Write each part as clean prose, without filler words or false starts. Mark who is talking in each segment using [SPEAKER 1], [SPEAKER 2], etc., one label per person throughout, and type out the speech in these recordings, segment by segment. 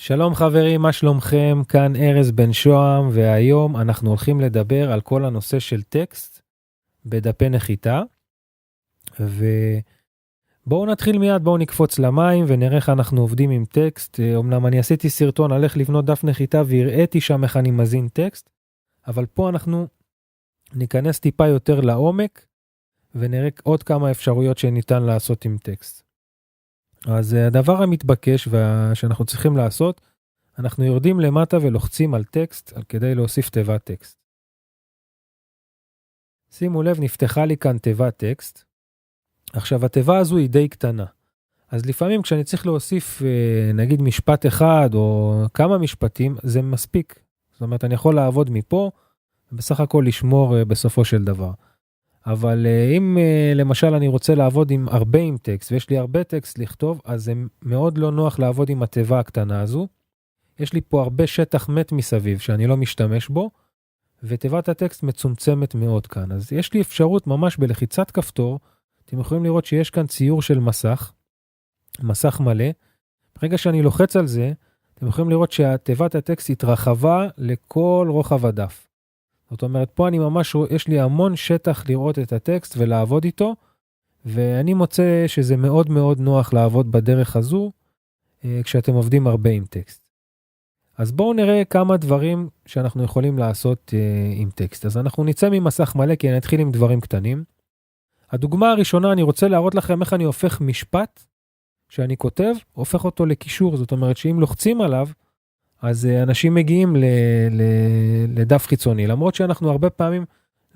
[SPEAKER 1] שלום חברים, מה שלומכם? כאן ארז בן שוהם, והיום אנחנו הולכים לדבר על כל הנושא של טקסט בדפי נחיתה. ובואו נתחיל מיד, בואו נקפוץ למים ונראה איך אנחנו עובדים עם טקסט. אמנם אני עשיתי סרטון על איך לבנות דף נחיתה והראיתי שם איך אני מזין טקסט, אבל פה אנחנו ניכנס טיפה יותר לעומק ונראה עוד כמה אפשרויות שניתן לעשות עם טקסט. אז הדבר המתבקש שאנחנו צריכים לעשות, אנחנו יורדים למטה ולוחצים על טקסט כדי להוסיף תיבת טקסט. שימו לב, נפתחה לי כאן תיבת טקסט. עכשיו התיבה הזו היא די קטנה. אז לפעמים כשאני צריך להוסיף נגיד משפט אחד או כמה משפטים, זה מספיק. זאת אומרת, אני יכול לעבוד מפה ובסך הכל לשמור בסופו של דבר. אבל אם למשל אני רוצה לעבוד עם הרבה עם טקסט, ויש לי הרבה טקסט לכתוב, אז זה מאוד לא נוח לעבוד עם התיבה הקטנה הזו. יש לי פה הרבה שטח מת מסביב שאני לא משתמש בו, ותיבת הטקסט מצומצמת מאוד כאן. אז יש לי אפשרות ממש בלחיצת כפתור, אתם יכולים לראות שיש כאן ציור של מסך מלא. ברגע שאני לוחץ על זה, אתם יכולים לראות שתיבת הטקסט התרחבה לכל רוחב הדף. זאת אומרת, פה יש לי המון שטח לראות את הטקסט ולעבוד איתו, ואני מוצא שזה מאוד מאוד נוח לעבוד בדרך הזו, כשאתם עובדים הרבה עם טקסט. אז בואו נראה כמה דברים שאנחנו יכולים לעשות עם טקסט. אז אנחנו נצא ממסך מלא, כי אני אתחיל עם דברים קטנים. הדוגמה הראשונה, אני רוצה להראות לכם איך אני הופך משפט שאני כותב, הופך אותו לקישור. זאת אומרת שאם לוחצים עליו, אז אנשים מגיעים לדף חיצוני. למרות שאנחנו הרבה פעמים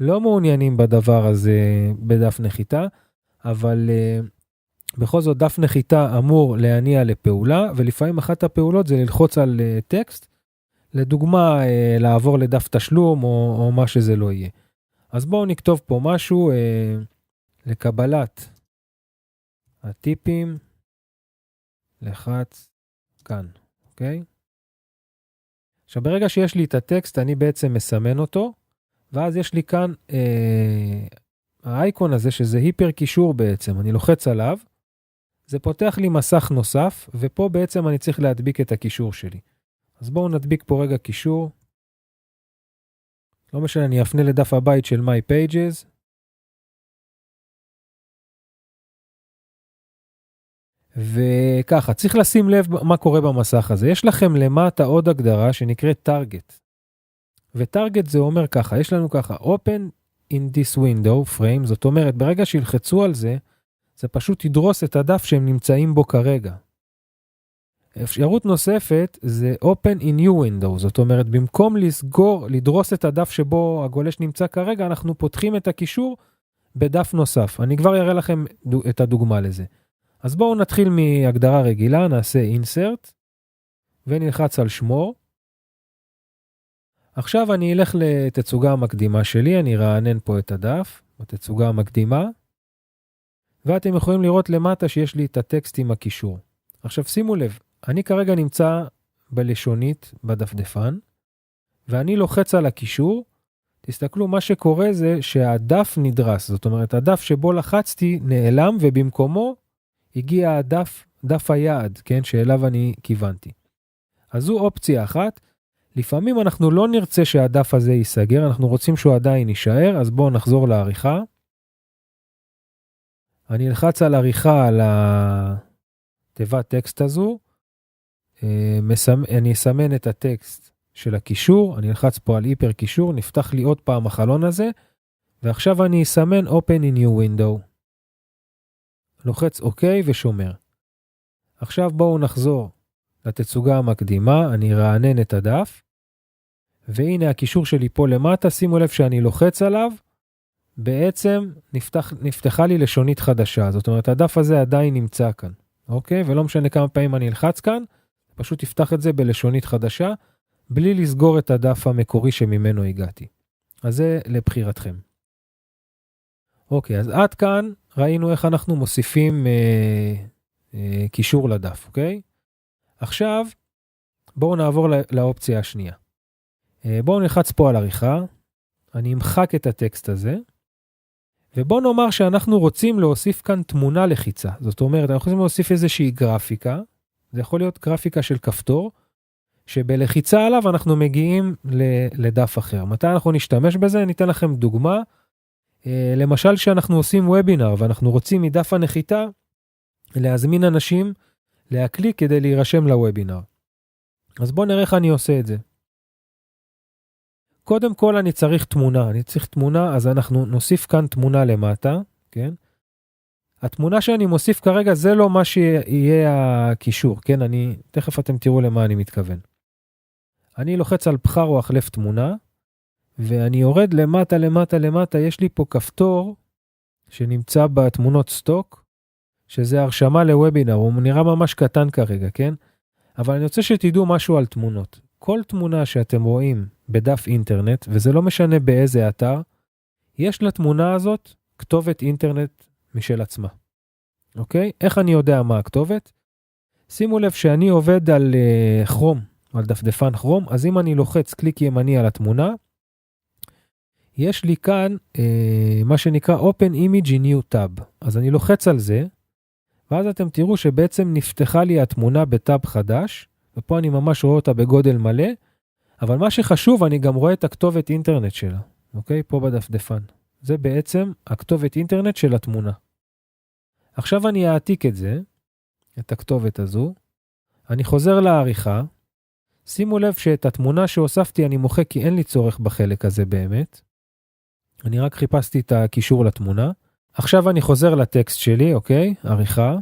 [SPEAKER 1] לא מעוניינים בדבר הזה בדף נחיתה, אבל בכל זאת דף נחיתה אמור להניע לפעולה, ולפעמים אחת הפעולות זה ללחוץ על טקסט, לדוגמה לעבור לדף תשלום או מה שזה לא יהיה. אז בואו נכתוב פה משהו לקבלת הטיפים, לחץ כאן, אוקיי? עכשיו ברגע שיש לי את הטקסט אני בעצם מסמן אותו, ואז יש לי כאן האייקון הזה שזה היפר קישור בעצם, אני לוחץ עליו, זה פותח לי מסך נוסף, ופה בעצם אני צריך להדביק את הקישור שלי. אז בואו נדביק פה רגע קישור. לא משנה, אני אפנה לדף הבית של My Pages. וככה, צריך לשים לב מה קורה במסך הזה. יש לכם למטה עוד הגדרה שנקראת Target. ו-Target זה אומר ככה, יש לנו ככה, Open in this window frame, זאת אומרת, ברגע שילחצו על זה, זה פשוט ידרוס את הדף שהם נמצאים בו כרגע. אפשרות נוספת זה Open in new window, זאת אומרת, במקום לדרוס את הדף שבו הגולש נמצא כרגע, אנחנו פותחים את הקישור בדף נוסף. אני כבר אראה לכם את הדוגמה לזה. אז בואו נתחיל מהגדרה רגילה, נעשה Insert, ונלחץ על שמור. עכשיו אני אלך לתצוגה המקדימה שלי, אני רענן פה את הדף, בתצוגה המקדימה, ואתם יכולים לראות למטה שיש לי את הטקסט עם הקישור. עכשיו שימו לב, אני כרגע נמצא בלשונית בדפדפן, ואני לוחץ על הקישור, תסתכלו, מה שקורה זה שהדף נדרס, זאת אומרת, הדף שבו לחצתי נעלם, ובמקומו הגיע דף היעד, כן, שאליו אני כיוונתי. אז זו אופציה אחת, לפעמים אנחנו לא נרצה שהדף הזה ייסגר, אנחנו רוצים שהוא עדיין יישאר, אז בואו נחזור לעריכה. אני אלחץ על עריכה על התיבת טקסט הזו, אני אסמן את הטקסט של הקישור, אני אלחץ פה על היפר קישור, נפתח לי עוד פעם החלון הזה, ועכשיו אני אסמן Open in new window. לוחץ OK ושומר. עכשיו בואו נחזור לתצוגה המקדימה, אני רענן את הדף, והנה הקישור שלי פה למטה, שימו לב שאני לוחץ עליו, בעצם נפתחה לי לשונית חדשה, זאת אומרת הדף הזה עדיין נמצא כאן, אוקיי? ולא משנה כמה פעמים אני אלחץ כאן, פשוט תפתח את זה בלשונית חדשה, בלי לסגור את הדף המקורי שממנו הגעתי. אז זה לבחירתכם. אוקיי, אז עד כאן ראינו איך אנחנו מוסיפים קישור לדף, אוקיי? עכשיו בואו נעבור לאופציה השנייה. בואו נלחץ פה על עריכה, אני אמחק את הטקסט הזה, ובואו נאמר שאנחנו רוצים להוסיף כאן תמונה לחיצה. זאת אומרת, אנחנו רוצים להוסיף איזושהי גרפיקה, זה יכול להיות גרפיקה של כפתור, שבלחיצה עליו אנחנו מגיעים לדף אחר. מתי אנחנו נשתמש בזה? ניתן לכם דוגמה. למשל שאנחנו עושים וובינר ואנחנו רוצים מדף הנחיתה להזמין אנשים להקליק כדי להירשם לוובינר. אז בואו נראה איך אני עושה את זה. קודם כל אני צריך תמונה, אז אנחנו נוסיף כאן תמונה למטה, כן? התמונה שאני מוסיף כרגע זה לא מה שיהיה הקישור, כן? תכף אתם תראו למה אני מתכוון. אני לוחץ על בחר או החלף תמונה, ואני יורד למטה, יש לי פה כפתור שנמצא בתמונות סטוק, שזה הרשמה לוובינר, הוא נראה ממש קטן כרגע, כן? אבל אני רוצה שתדעו משהו על תמונות. כל תמונה שאתם רואים בדף אינטרנט, וזה לא משנה באיזה אתר, יש לתמונה הזאת כתובת אינטרנט משל עצמה. אוקיי? איך אני יודע מה הכתובת? שימו לב שאני עובד על כרום, על דפדפן כרום, אז אם אני לוחץ קליק ימני על התמונה, יש לי כאן מה שנקרא Open Image in New Tab. אז אני לוחץ על זה, ואז אתם תראו שבעצם נפתחה לי התמונה בטאב חדש, ופה אני ממש רואה אותה בגודל מלא, אבל מה שחשוב, אני גם רואה את הכתובת אינטרנט שלה, אוקיי? פה בדפדפן. זה בעצם הכתובת אינטרנט של התמונה. עכשיו אני אעתיק את זה, את הכתובת הזו, אני חוזר לעריכה, שימו לב שאת התמונה שהוספתי אני מוחק כי אין לי צורך בחלק הזה באמת, אני רק חיפשתי את הקישור לתמונה, עכשיו אני חוזר לטקסט שלי, אוקיי? עריכה.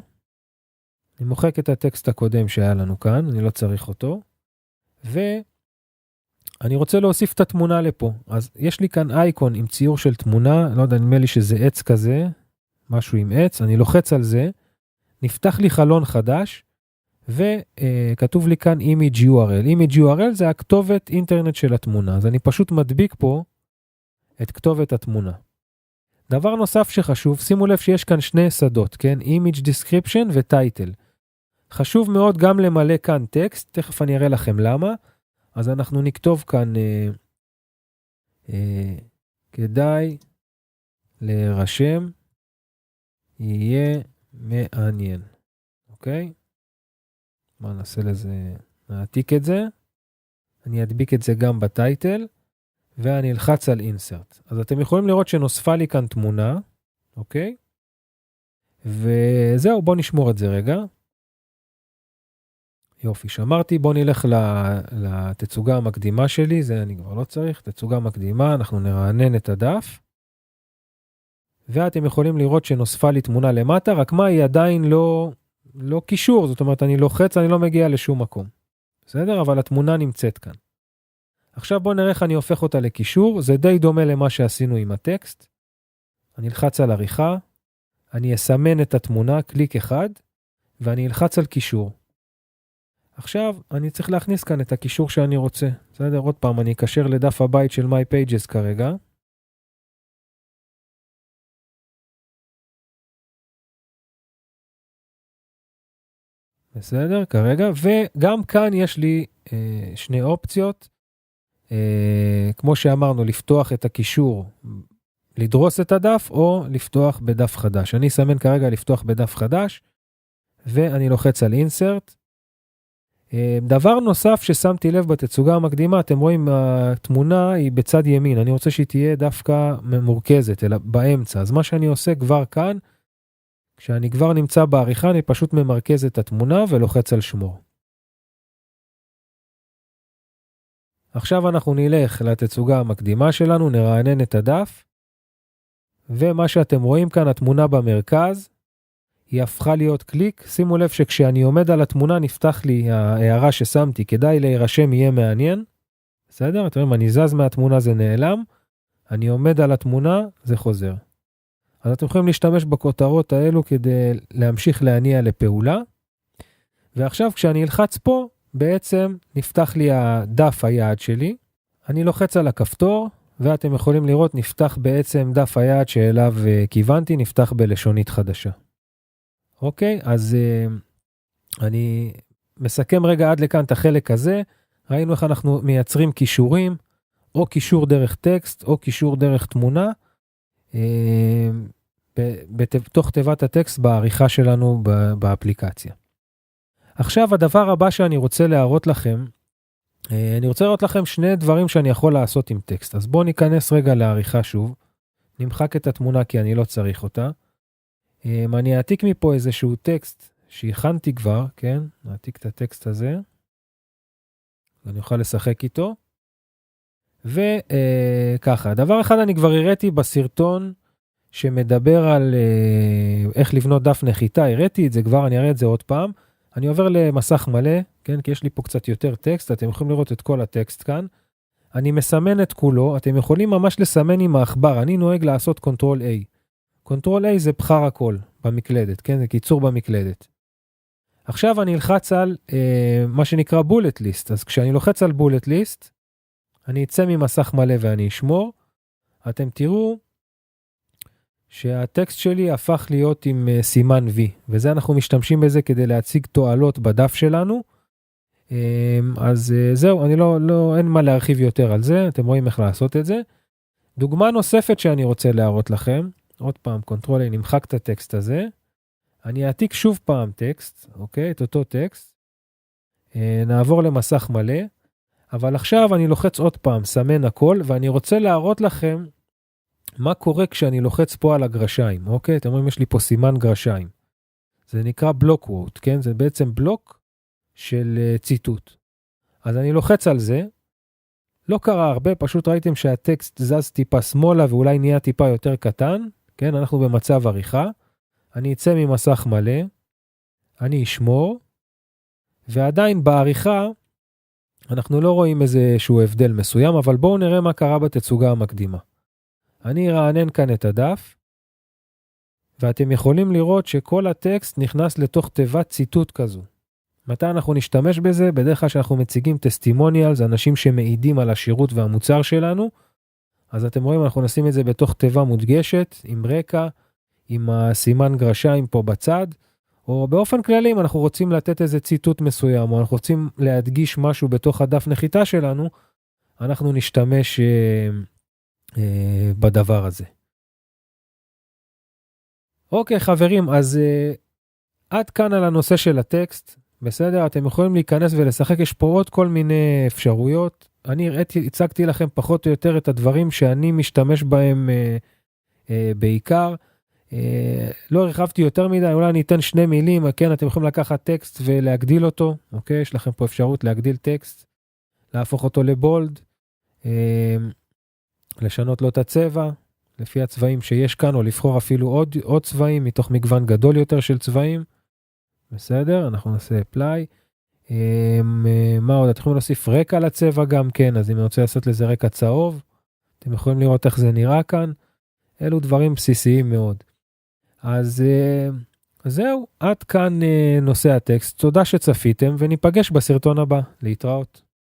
[SPEAKER 1] אני מוחק את הטקסט הקודם שהיה לנו כאן, אני לא צריך אותו. ואני רוצה להוסיף את התמונה לפה. אז יש לי כאן אייקון עם ציור של תמונה, לא יודע, נדמה לי שזה עץ כזה, משהו עם עץ, אני לוחץ על זה, נפתח לי חלון חדש, וכתוב לי כאן image URL. image URL זה הכתובת אינטרנט של התמונה, אז אני פשוט מדביק פה את כתובת התמונה. דבר נוסף שחשוב, שימו לב שיש כאן שני שדות, כן? image description ו-title. חשוב מאוד גם למלא כאן טקסט, תכף אני אראה לכם למה. אז אנחנו נכתוב כאן, כדאי להירשם, יהיה מעניין. אוקיי? מה נעשה לזה? נעתיק את זה. אני אדביק את זה גם בטייטל. ואני אלחץ על insert. אז אתם יכולים לראות שנוספה לי כאן תמונה, אוקיי? וזהו, בואו נשמור את זה רגע. יופי, שמרתי, בואו נלך לתצוגה המקדימה שלי, זה אני כבר לא צריך, תצוגה מקדימה, אנחנו נרענן את הדף. ואתם יכולים לראות שנוספה לי תמונה למטה, רק מה היא עדיין לא קישור, זאת אומרת אני לוחץ, אני לא מגיע לשום מקום. בסדר? אבל התמונה נמצאת כאן. עכשיו בואו נראה איך אני הופך אותה לקישור, זה די דומה למה שעשינו עם הטקסט. אני אלחץ על עריכה, אני אסמן את התמונה, קליק אחד, ואני אלחץ על קישור. עכשיו אני צריך להכניס כאן את הקישור שאני רוצה. בסדר? עוד פעם, אני אקשר לדף הבית של My Pages כרגע. בסדר? כרגע, וגם כאן יש לי שני אופציות. כמו שאמרנו, לפתוח את הקישור, לדרוס את הדף, או לפתוח בדף חדש. אני אסמן כרגע לפתוח בדף חדש, ואני לוחץ על insert. דבר נוסף ששמתי לב בתצוגה המקדימה, אתם רואים התמונה היא בצד ימין, אני רוצה שהיא תהיה דווקא מורכזת, אלא באמצע. אז מה שאני עושה כבר כאן, כשאני כבר נמצא בעריכה, אני פשוט ממרכז את התמונה ולוחץ על שמור. עכשיו אנחנו נלך לתצוגה המקדימה שלנו, נרענן את הדף, ומה שאתם רואים כאן, התמונה במרכז, היא הפכה להיות קליק. שימו לב שכשאני עומד על התמונה, נפתח לי ההערה ששמתי, כדאי להירשם יהיה מעניין. בסדר? אתם רואים, אני זז מהתמונה, זה נעלם, אני עומד על התמונה, זה חוזר. אז אתם יכולים להשתמש בכותרות האלו כדי להמשיך להניע לפעולה. ועכשיו כשאני אלחץ פה, בעצם נפתח לי הדף היעד שלי, אני לוחץ על הכפתור, ואתם יכולים לראות נפתח בעצם דף היעד שאליו כיוונתי, נפתח בלשונית חדשה. אוקיי, אז אני מסכם רגע עד לכאן את החלק הזה, ראינו איך אנחנו מייצרים קישורים, או קישור דרך טקסט, או קישור דרך תמונה, בתוך תיבת הטקסט בעריכה שלנו באפליקציה. עכשיו הדבר הבא שאני רוצה להראות לכם, אני רוצה לראות לכם שני דברים שאני יכול לעשות עם טקסט. אז בואו ניכנס רגע לעריכה שוב. נמחק את התמונה כי אני לא צריך אותה. אני אעתיק מפה איזשהו טקסט שהכנתי כבר, כן? נעתיק את הטקסט הזה. אני אוכל לשחק איתו. וככה, דבר אחד אני כבר הראיתי בסרטון שמדבר על איך לבנות דף נחיתה. הראיתי את זה כבר, אני אראה את זה עוד פעם. אני עובר למסך מלא, כן? כי יש לי פה קצת יותר טקסט, אתם יכולים לראות את כל הטקסט כאן. אני מסמן את כולו, אתם יכולים ממש לסמן עם העכבר, אני נוהג לעשות קונטרול A. קונטרול A זה בחר הכל במקלדת, כן? זה קיצור במקלדת. עכשיו אני אלחץ על מה שנקרא בולט ליסט, אז כשאני לוחץ על בולט ליסט, אני אצא ממסך מלא ואני אשמור, אתם תראו שהטקסט שלי הפך להיות עם סימן V, וזה אנחנו משתמשים בזה כדי להציג תועלות בדף שלנו. אז זהו, אין מה להרחיב יותר על זה, אתם רואים איך לעשות את זה. דוגמה נוספת שאני רוצה להראות לכם, עוד פעם, קונטרול A, נמחק את הטקסט הזה, אני אעתיק שוב פעם טקסט, אוקיי, את אותו טקסט, נעבור למסך מלא, אבל עכשיו אני לוחץ עוד פעם, סמן הכל, ואני רוצה להראות לכם מה קורה כשאני לוחץ פה על הגרשיים, אוקיי? אתם רואים, יש לי פה סימן גרשיים. זה נקרא בלוק ווט, כן? זה בעצם בלוק של ציטוט. אז אני לוחץ על זה, לא קרה הרבה, פשוט ראיתם שהטקסט זז טיפה שמאלה ואולי נהיה טיפה יותר קטן, כן? אנחנו במצב עריכה. אני אצא ממסך מלא, אני אשמור, ועדיין בעריכה אנחנו לא רואים איזשהו הבדל מסוים, אבל בואו נראה מה קרה בתצוגה המקדימה. אני ארענן כאן את הדף, ואתם יכולים לראות שכל הטקסט נכנס לתוך תיבת ציטוט כזו. מתי אנחנו נשתמש בזה? בדרך כלל שאנחנו מציגים טסטימוניאלס, אנשים שמעידים על השירות והמוצר שלנו, אז אתם רואים, אנחנו נשים את זה בתוך תיבה מודגשת, עם רקע, עם הסימן גרשיים פה בצד, או באופן כללי, אם אנחנו רוצים לתת איזה ציטוט מסוים, או אנחנו רוצים להדגיש משהו בתוך הדף נחיתה שלנו, אנחנו נשתמש בדבר הזה. אוקיי חברים, אז עד כאן על הנושא של הטקסט, בסדר? אתם יכולים להיכנס ולשחק, יש פה עוד כל מיני אפשרויות. אני הצגתי לכם פחות או יותר את הדברים שאני משתמש בהם בעיקר. לא הרחבתי יותר מדי, אולי אני אתן שני מילים, כן, אתם יכולים לקחת טקסט ולהגדיל אותו, אוקיי? יש לכם פה אפשרות להגדיל טקסט, להפוך אותו לבולד, לשנות לו את הצבע, לפי הצבעים שיש כאן, או לבחור אפילו עוד צבעים, מתוך מגוון גדול יותר של צבעים. בסדר, אנחנו נעשה apply. מה עוד? אתם יכולים להוסיף רקע לצבע גם כן, אז אם אני רוצה לעשות לזה רקע צהוב, אתם יכולים לראות איך זה נראה כאן. אלו דברים בסיסיים מאוד. אז זהו, עד כאן נושא הטקסט. תודה שצפיתם, וניפגש בסרטון הבא. להתראות.